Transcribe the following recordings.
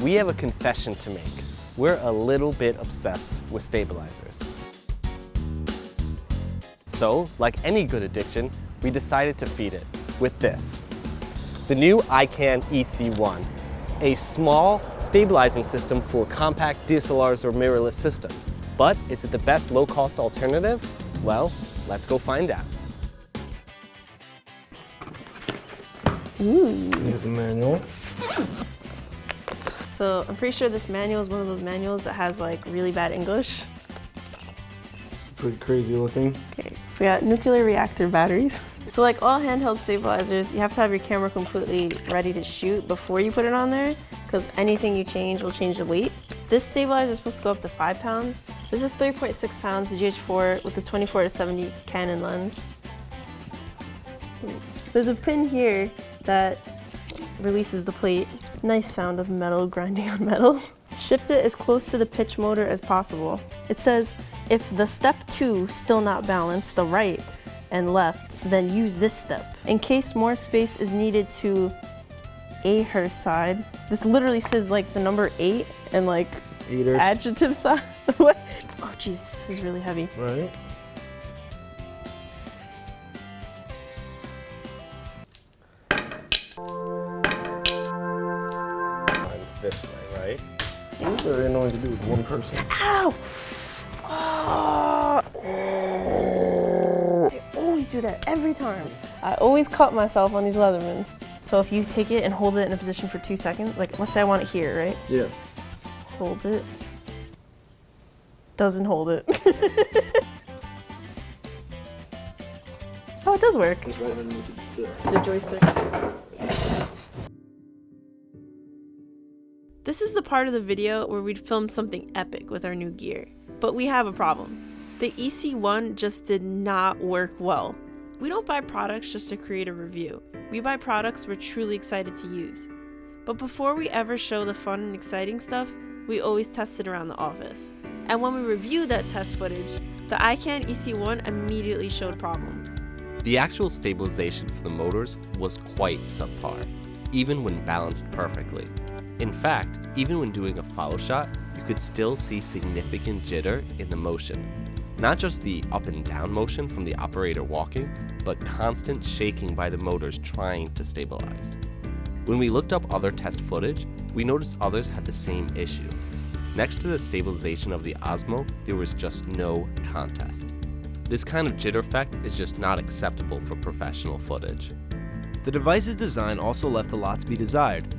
we have a confession to make. We're a little bit obsessed with stabilizers. So, like any good addiction, we decided to feed it with this. The new Ikan Ec1, a small stabilizing system for compact DSLRs or mirrorless systems. But is it the best low-cost alternative? Well, let's go find out. Ooh. Here's the manual. So I'm pretty sure this manual is one of those manuals that has like really bad English. It's pretty crazy looking. Okay, so we got nuclear reactor batteries. So like all handheld stabilizers, you have to have your camera completely ready to shoot before you put it on there, because anything you change will change the weight. This stabilizer is supposed to go up to 5 pounds. This is 3.6 pounds, the GH4 with the 24-70 Canon lens. There's a pin here that releases the plate. Nice sound of metal grinding on metal. Shift it as close to the pitch motor as possible. It says, if the step 2 still not balanced, the right and left, then use this step. In case more space is needed to her side. This literally says like the number 8 and like Eaters. adjective side. What? Oh jeez, this is really heavy. Right. This way, right? It's very annoying to do with one person. Ow! Oh. I always do that every time. I always cut myself on these Leathermans. So if you take it and hold it in a position for 2 seconds, like let's say I want it here, right? Yeah. Hold it. Doesn't hold it. Oh, it does work. It's right underneath The joystick. This is the part of the video where we'd filmed something epic with our new gear. But we have a problem. The EC-1 just did not work well. We don't buy products just to create a review. We buy products we're truly excited to use. But before we ever show the fun and exciting stuff, we always test it around the office. And when we review that test footage, the Ikan Ec1 immediately showed problems. The actual stabilization for the motors was quite subpar, even when balanced perfectly. In fact, even when doing a follow shot, you could still see significant jitter in the motion. Not just the up and down motion from the operator walking, but constant shaking by the motors trying to stabilize. When we looked up other test footage, we noticed others had the same issue. Next to the stabilization of the Osmo, there was just no contest. This kind of jitter effect is just not acceptable for professional footage. The device's design also left a lot to be desired.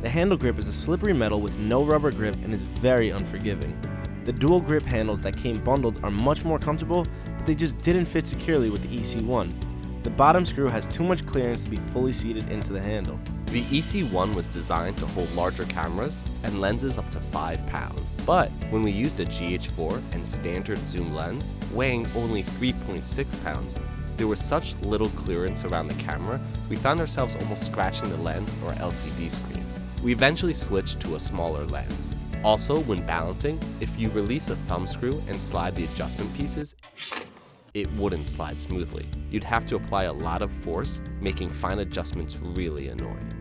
The handle grip is a slippery metal with no rubber grip and is very unforgiving. The dual grip handles that came bundled are much more comfortable, but they just didn't fit securely with the EC1. The bottom screw has too much clearance to be fully seated into the handle. The EC1 was designed to hold larger cameras and lenses up to 5 pounds. But when we used a GH4 and standard zoom lens, weighing only 3.6 pounds, there was such little clearance around the camera, we found ourselves almost scratching the lens or LCD screen. We eventually switched to a smaller lens. Also, when balancing, if you release a thumb screw and slide the adjustment pieces, it wouldn't slide smoothly. You'd have to apply a lot of force, making fine adjustments really annoying.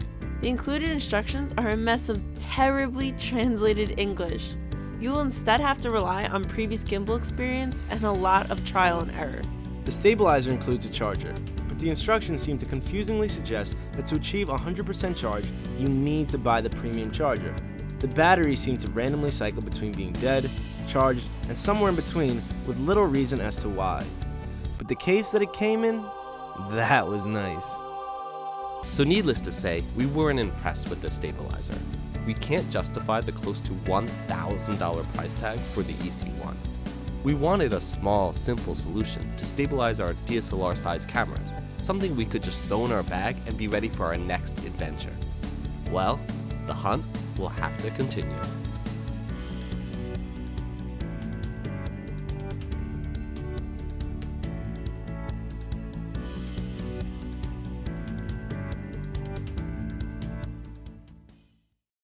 The included instructions are a mess of terribly translated English. You will instead have to rely on previous gimbal experience and a lot of trial and error. The stabilizer includes a charger, but the instructions seem to confusingly suggest that to achieve 100% charge, you need to buy the premium charger. The batteries seem to randomly cycle between being dead, charged, and somewhere in between with little reason as to why. But the case that it came in, that was nice. So needless to say, we weren't impressed with this stabilizer. We can't justify the close to $1,000 price tag for the EC1. We wanted a small, simple solution to stabilize our DSLR-sized cameras, something we could just throw in our bag and be ready for our next adventure. Well, the hunt will have to continue.